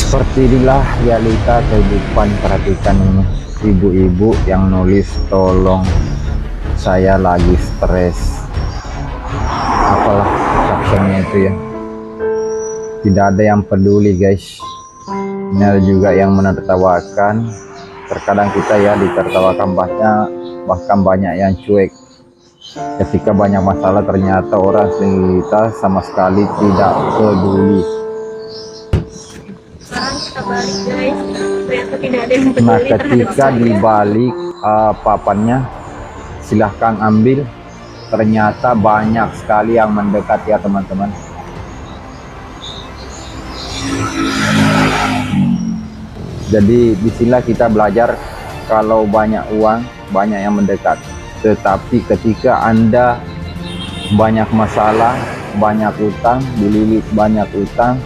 Seperti inilah realita kehidupan. Perhatikan ini, ibu-ibu yang nulis, tolong saya lagi stres, apalah captionnya itu ya. Tidak ada yang peduli guys. Ini ada juga yang menertawakan. Terkadang kita ya ditertawakan, bahkan banyak yang cuek. Ketika banyak masalah ternyata orang kita sama sekali tidak peduli. Sekarang kita balik guys, ternyata tidak ada yang peduli. Nah, ketika dibalik papannya silahkan ambil, ternyata banyak sekali yang mendekat ya teman-teman. Jadi disinilah kita belajar, kalau banyak uang banyak yang mendekat, tetapi ketika Anda banyak masalah, banyak utang, dililit banyak utang,